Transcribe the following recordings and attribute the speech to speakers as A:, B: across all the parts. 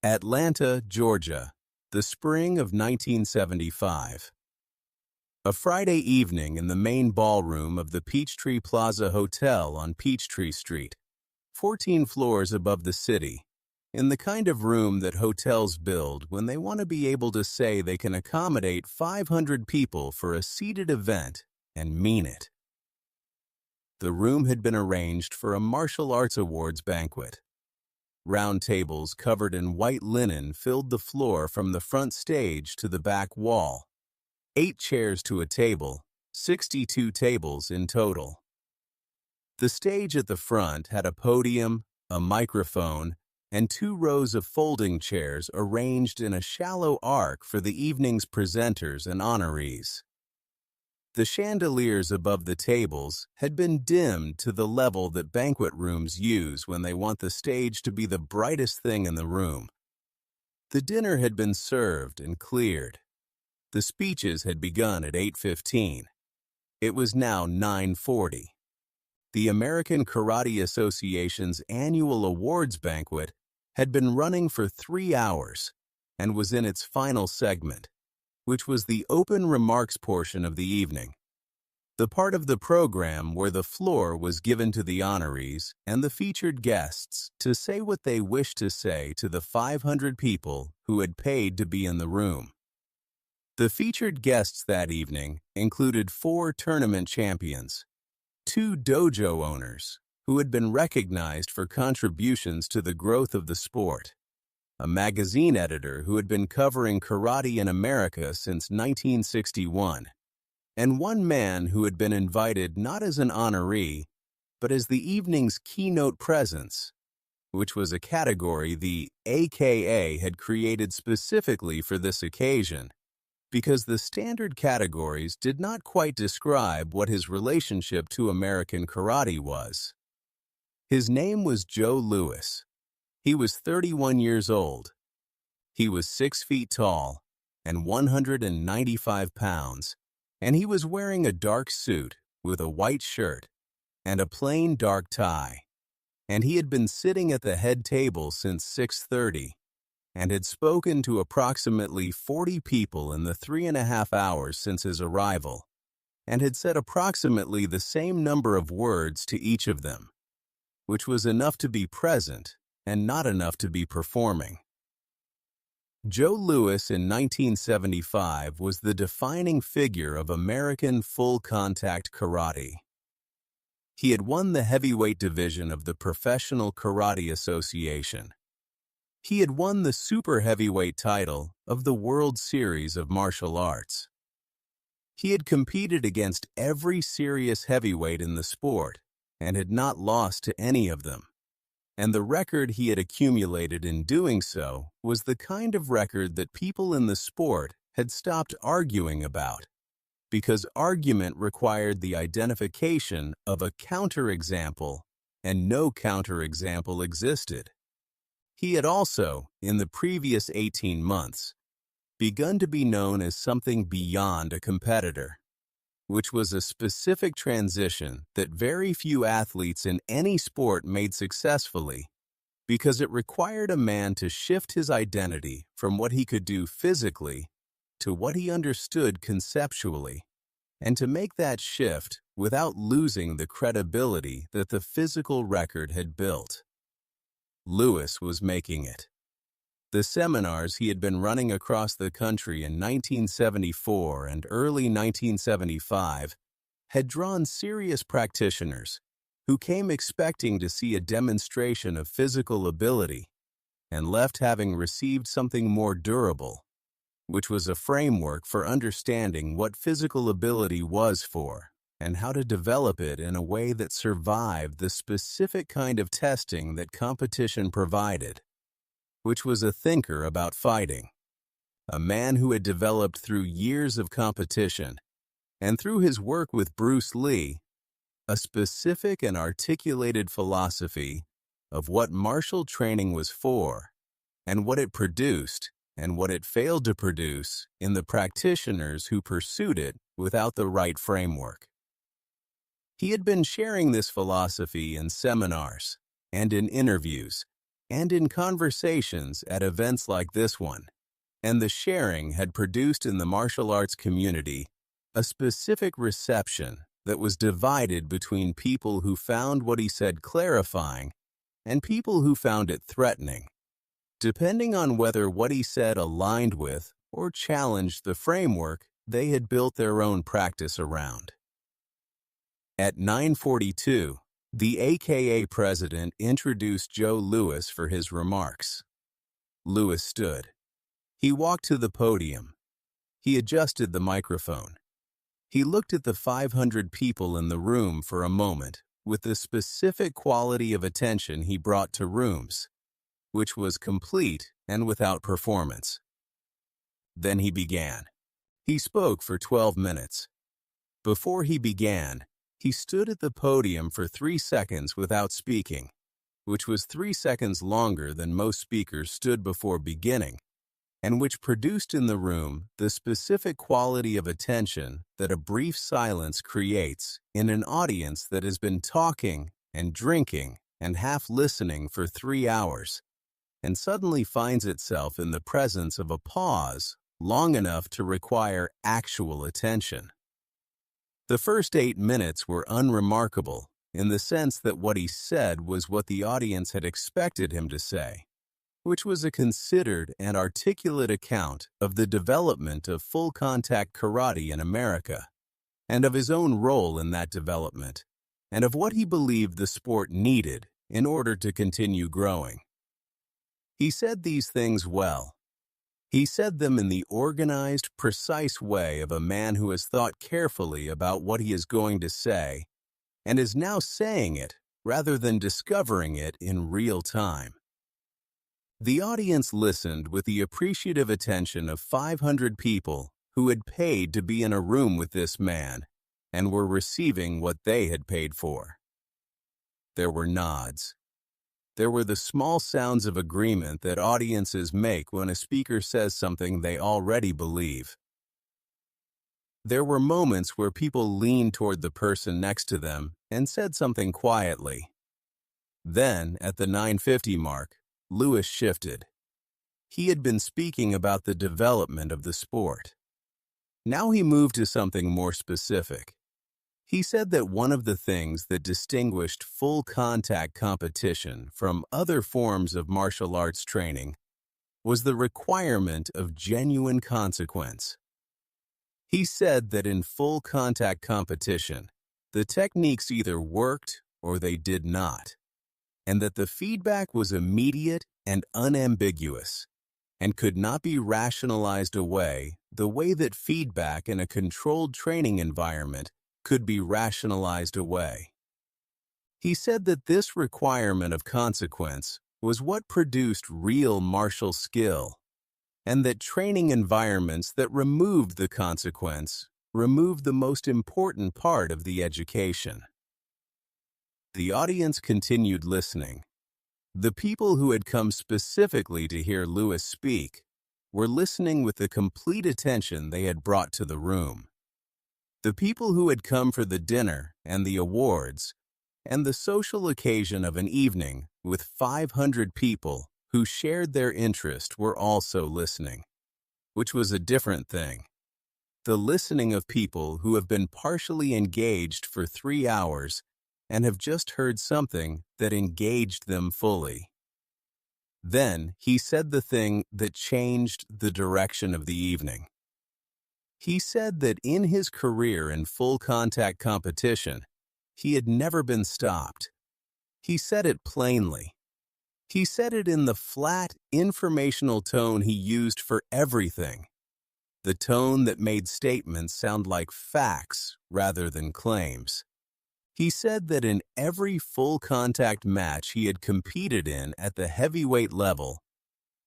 A: Atlanta, Georgia, the spring of 1975. A Friday evening in the main ballroom of the Peachtree Plaza Hotel on Peachtree Street, 14 floors above the city, in the kind of room that hotels build when they want to be able to say they can accommodate 500 people for a seated event and mean it. The room had been arranged for a martial arts awards banquet. Round tables covered in white linen filled the floor from the front stage to the back wall. 8 chairs to a table, 62 tables in total. The stage at the front had a podium, a microphone, and 2 rows of folding chairs arranged in a shallow arc for the evening's presenters and honorees. The chandeliers above the tables had been dimmed to the level that banquet rooms use when they want the stage to be the brightest thing in the room. The dinner had been served and cleared. The speeches had begun at 8:15. It was now 9:40. The American Karate Association's annual awards banquet had been running for 3 hours and was in its final segment, which was the open remarks portion of the evening, the part of the program where the floor was given to the honorees and the featured guests to say what they wished to say to the 500 people who had paid to be in the room. The featured guests that evening included 4 tournament champions, 2 dojo owners who had been recognized for contributions to the growth of the sport, a magazine editor who had been covering karate in America since 1961, and 1 man who had been invited not as an honoree, but as the evening's keynote presence, which was a category the AKA had created specifically for this occasion, because the standard categories did not quite describe what his relationship to American karate was. His name was Joe Louis. He was 31 years old. He was 6 feet tall and 195 pounds, and he was wearing a dark suit with a white shirt and a plain dark tie, and he had been sitting at the head table since 6:30 and had spoken to approximately 40 people in the 3.5 hours since his arrival, and had said approximately the same number of words to each of them, which was enough to be present and not enough to be performing. Joe Louis in 1975 was the defining figure of American full-contact karate. He had won the heavyweight division of the Professional Karate Association. He had won the super heavyweight title of the World Series of Martial Arts. He had competed against every serious heavyweight in the sport and had not lost to any of them. And the record he had accumulated in doing so was the kind of record that people in the sport had stopped arguing about, because argument required the identification of a counterexample, and no counterexample existed. He had also, in the previous 18 months, begun to be known as something beyond a competitor, which was a specific transition that very few athletes in any sport made successfully, because it required a man to shift his identity from what he could do physically to what he understood conceptually, and to make that shift without losing the credibility that the physical record had built. Louis was making it. The seminars he had been running across the country in 1974 and early 1975 had drawn serious practitioners who came expecting to see a demonstration of physical ability and left having received something more durable, which was a framework for understanding what physical ability was for and how to develop it in a way that survived the specific kind of testing that competition provided, which was a thinker about fighting, a man who had developed through years of competition and through his work with Bruce Lee, a specific and articulated philosophy of what martial training was for and what it produced and what it failed to produce in the practitioners who pursued it without the right framework. He had been sharing this philosophy in seminars and in interviews and in conversations at events like this one. And the sharing had produced in the martial arts community a specific reception that was divided between people who found what he said clarifying and people who found it threatening, depending on whether what he said aligned with or challenged the framework they had built their own practice around. At 9:42, the AKA president introduced Joe Louis for his remarks. Louis stood. He walked to the podium. He adjusted the microphone. He looked at the 500 people in the room for a moment with the specific quality of attention he brought to rooms, which was complete and without performance. Then he began. He spoke for 12 minutes. Before he began, he stood at the podium for 3 seconds without speaking, which was 3 seconds longer than most speakers stood before beginning, and which produced in the room the specific quality of attention that a brief silence creates in an audience that has been talking and drinking and half listening for 3 hours, and suddenly finds itself in the presence of a pause long enough to require actual attention. The first 8 minutes were unremarkable in the sense that what he said was what the audience had expected him to say, which was a considered and articulate account of the development of full-contact karate in America, and of his own role in that development, and of what he believed the sport needed in order to continue growing. He said these things well. He said them in the organized, precise way of a man who has thought carefully about what he is going to say and is now saying it rather than discovering it in real time. The audience listened with the appreciative attention of 500 people who had paid to be in a room with this man and were receiving what they had paid for. There were nods. There were the small sounds of agreement that audiences make when a speaker says something they already believe. There were moments where people leaned toward the person next to them and said something quietly. Then, at the 9:50 mark, Louis shifted. He had been speaking about the development of the sport. Now he moved to something more specific. He said that one of the things that distinguished full-contact competition from other forms of martial arts training was the requirement of genuine consequence. He said that in full-contact competition, the techniques either worked or they did not, and that the feedback was immediate and unambiguous, and could not be rationalized away the way that feedback in a controlled training environment could be rationalized away. He said that this requirement of consequence was what produced real martial skill, and that training environments that removed the consequence removed the most important part of the education. The audience continued listening. The people who had come specifically to hear Louis speak were listening with the complete attention they had brought to the room. The people who had come for the dinner and the awards and the social occasion of an evening with 500 people who shared their interest were also listening, which was a different thing. The listening of people who have been partially engaged for 3 hours and have just heard something that engaged them fully. Then he said the thing that changed the direction of the evening. He said that in his career in full-contact competition, he had never been stopped. He said it plainly. He said it in the flat, informational tone he used for everything, the tone that made statements sound like facts rather than claims. He said that in every full-contact match he had competed in at the heavyweight level,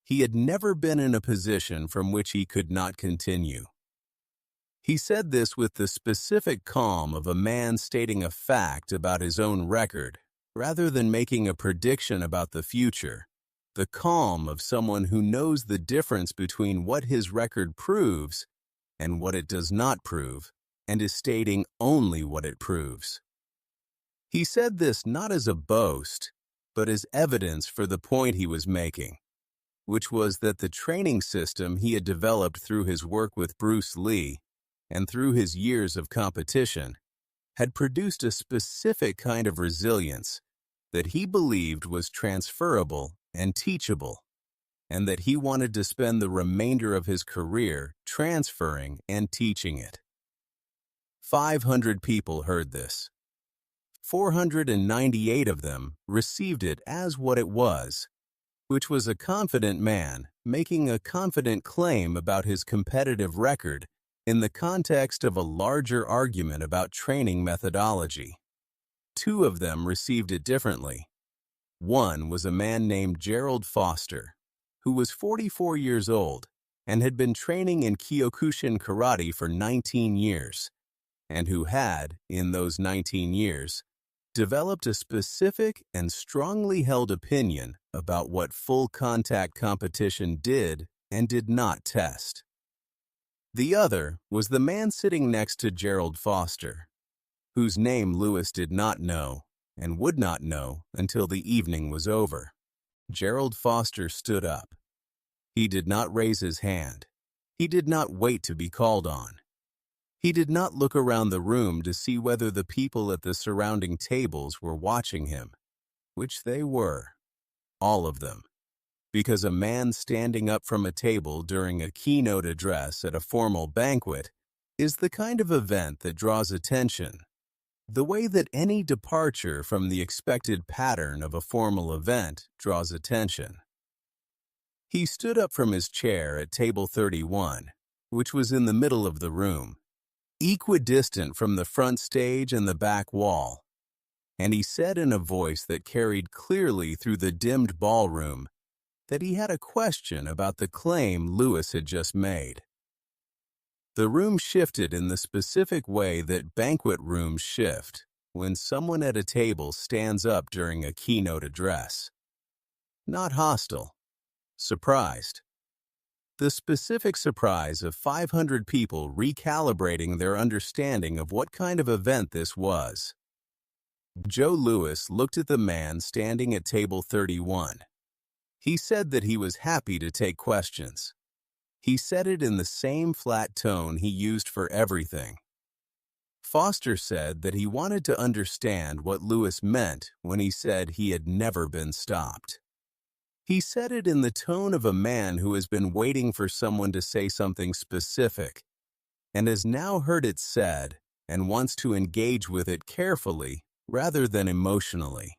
A: he had never been in a position from which he could not continue. He said this with the specific calm of a man stating a fact about his own record, rather than making a prediction about the future, the calm of someone who knows the difference between what his record proves and what it does not prove, and is stating only what it proves. He said this not as a boast, but as evidence for the point he was making, which was that the training system he had developed through his work with Bruce Lee and through his years of competition had produced a specific kind of resilience that he believed was transferable and teachable, and that he wanted to spend the remainder of his career transferring and teaching it. 500 people heard this. 498 of them received it as what it was, which was a confident man making a confident claim about his competitive record in the context of a larger argument about training methodology. 2 of them received it differently. One was a man named Gerald Foster, who was 44 years old and had been training in Kyokushin karate for 19 years, and who had, in those 19 years, developed a specific and strongly held opinion about what full contact competition did and did not test. The other was the man sitting next to Gerald Foster, whose name Lewis did not know and would not know until the evening was over. Gerald Foster stood up. He did not raise his hand. He did not wait to be called on. He did not look around the room to see whether the people at the surrounding tables were watching him, which they were, all of them, because a man standing up from a table during a keynote address at a formal banquet is the kind of event that draws attention, the way that any departure from the expected pattern of a formal event draws attention. He stood up from his chair at table 31, which was in the middle of the room, equidistant from the front stage and the back wall, and he said in a voice that carried clearly through the dimmed ballroom that he had a question about the claim Lewis had just made. The room shifted in the specific way that banquet rooms shift when someone at a table stands up during a keynote address. Not hostile, surprised. The specific surprise of 500 people recalibrating their understanding of what kind of event this was. Joe Louis looked at the man standing at table 31. He said that he was happy to take questions. He said it in the same flat tone he used for everything. Foster said that he wanted to understand what Louis meant when he said he had never been stopped. He said it in the tone of a man who has been waiting for someone to say something specific and has now heard it said and wants to engage with it carefully rather than emotionally.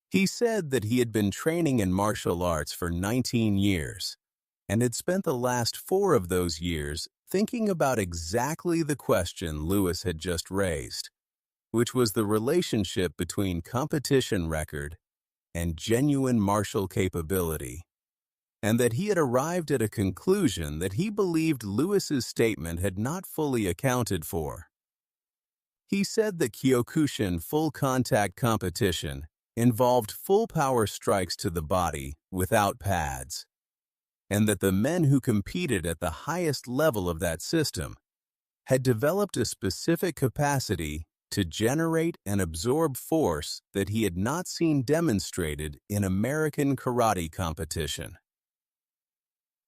A: He said that he had been training in martial arts for 19 years and had spent the last 4 of those years thinking about exactly the question Louis had just raised, which was the relationship between competition record and genuine martial capability, and that he had arrived at a conclusion that he believed Lewis's statement had not fully accounted for. He said that Kyokushin full contact competition involved full power strikes to the body without pads, and that the men who competed at the highest level of that system had developed a specific capacity to generate and absorb force that he had not seen demonstrated in American karate competition.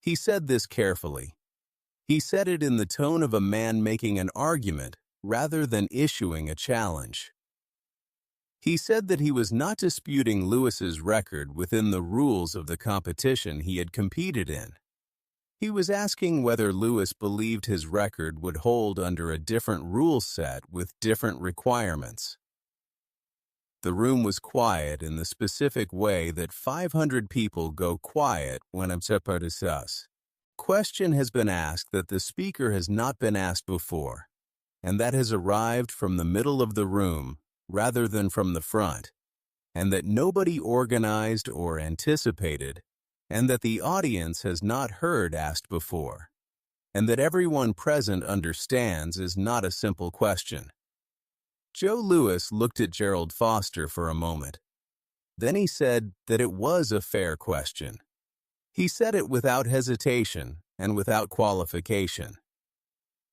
A: He said this carefully. He said it in the tone of a man making an argument rather than issuing a challenge. He said that he was not disputing Lewis's record within the rules of the competition he had competed in. He was asking whether Lewis believed his record would hold under a different rule set with different requirements. The room was quiet in the specific way that 500 people go quiet when a question has been asked that the speaker has not been asked before, and that has arrived from the middle of the room rather than from the front, and that nobody organized or anticipated, and that the audience has not heard asked before, and that everyone present understands is not a simple question. Joe Louis looked at Gerald Foster for a moment. Then he said that it was a fair question. He said it without hesitation and without qualification.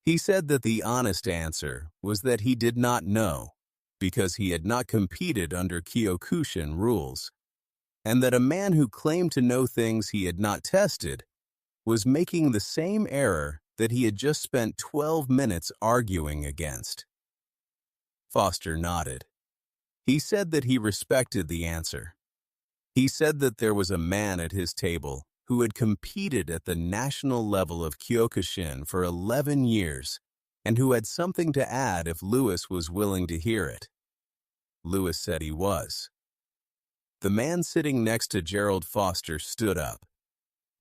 A: He said that the honest answer was that he did not know, because he had not competed under Kyokushin rules and that a man who claimed to know things he had not tested was making the same error that he had just spent 12 minutes arguing against. Foster nodded. He said that he respected the answer. He said that there was a man at his table who had competed at the national level of Kyokushin for 11 years and who had something to add if Lewis was willing to hear it. Lewis said he was. The man sitting next to Gerald Foster stood up.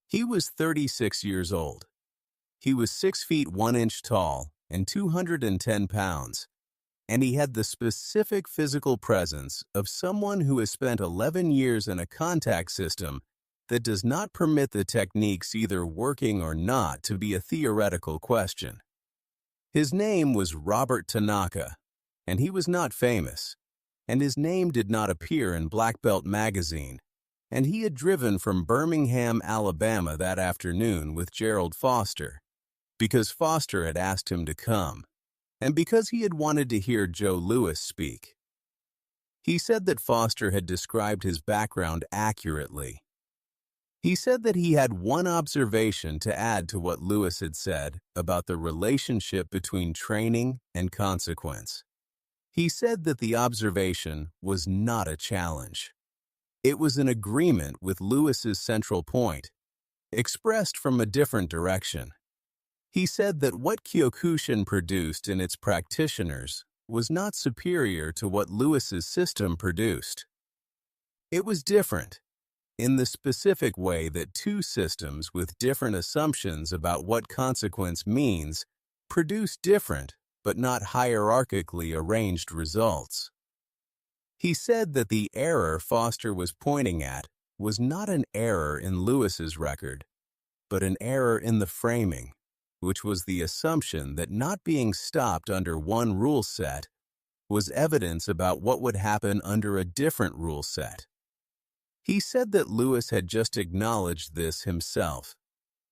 A: He was 36 years old. He was 6 feet 1 inch tall and 210 pounds, and he had the specific physical presence of someone who has spent 11 years in a contact system that does not permit the techniques either working or not to be a theoretical question. His name was Robert Tanaka, and he was not famous, and his name did not appear in Black Belt magazine, and he had driven from Birmingham, Alabama that afternoon with Gerald Foster, because Foster had asked him to come, and because he had wanted to hear Joe Louis speak. He said that Foster had described his background accurately. He said that he had one observation to add to what Louis had said about the relationship between training and consequence. He said that the observation was not a challenge. It was an agreement with Louis's central point, expressed from a different direction. He said that what Kyokushin produced in its practitioners was not superior to what Louis's system produced. It was different, in the specific way that two systems with different assumptions about what consequence means produce different but not hierarchically arranged results. He said that the error Foster was pointing at was not an error in Louis's record, but an error in the framing, which was the assumption that not being stopped under one rule set was evidence about what would happen under a different rule set. He said that Louis had just acknowledged this himself,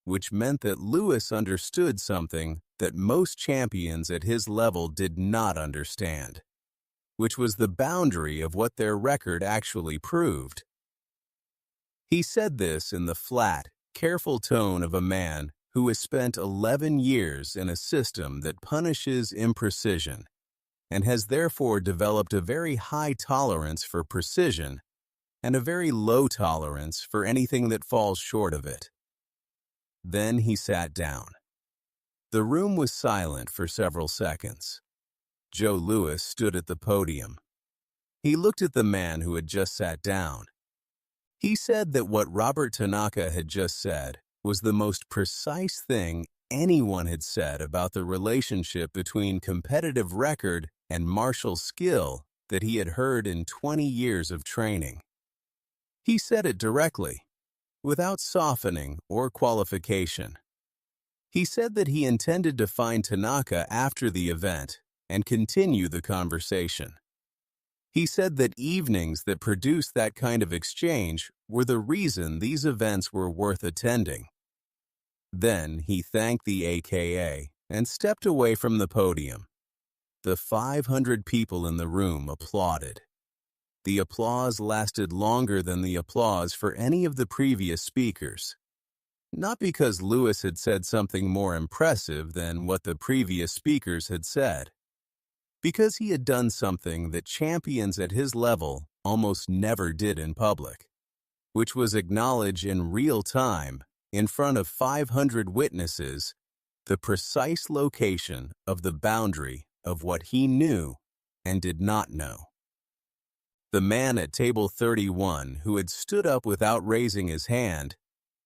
A: which meant that Louis understood something that most champions at his level did not understand, which was the boundary of what their record actually proved. He said this in the flat, careful tone of a man who has spent 11 years in a system that punishes imprecision and has therefore developed a very high tolerance for precision and a very low tolerance for anything that falls short of it. Then he sat down. The room was silent for several seconds. Joe Louis stood at the podium. He looked at the man who had just sat down. He said that what Robert Tanaka had just said was the most precise thing anyone had said about the relationship between competitive record and martial skill that he had heard in 20 years of training. He said it directly, without softening or qualification. He said that he intended to find Tanaka after the event and continue the conversation. He said that evenings that produced that kind of exchange were the reason these events were worth attending. Then he thanked the AKA and stepped away from the podium. The 500 people in the room applauded. The applause lasted longer than the applause for any of the previous speakers. Not because Louis had said something more impressive than what the previous speakers had said. Because he had done something that champions at his level almost never did in public, which was acknowledge in real time, in front of 500 witnesses, the precise location of the boundary of what he knew and did not know. The man at table 31 who had stood up without raising his hand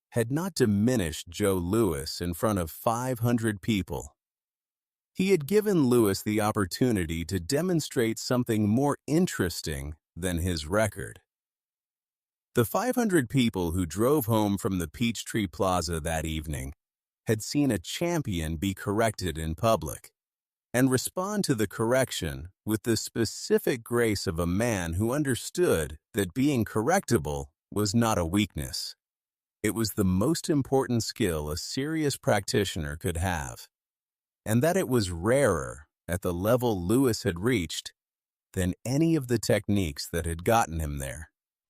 A: had not diminished Joe Louis in front of 500 people. He had given Louis the opportunity to demonstrate something more interesting than his record. The 500 people who drove home from the Peachtree Plaza that evening had seen a champion be corrected in public and respond to the correction with the specific grace of a man who understood that being correctable was not a weakness. It was the most important skill a serious practitioner could have, and that it was rarer at the level Louis had reached than any of the techniques that had gotten him there.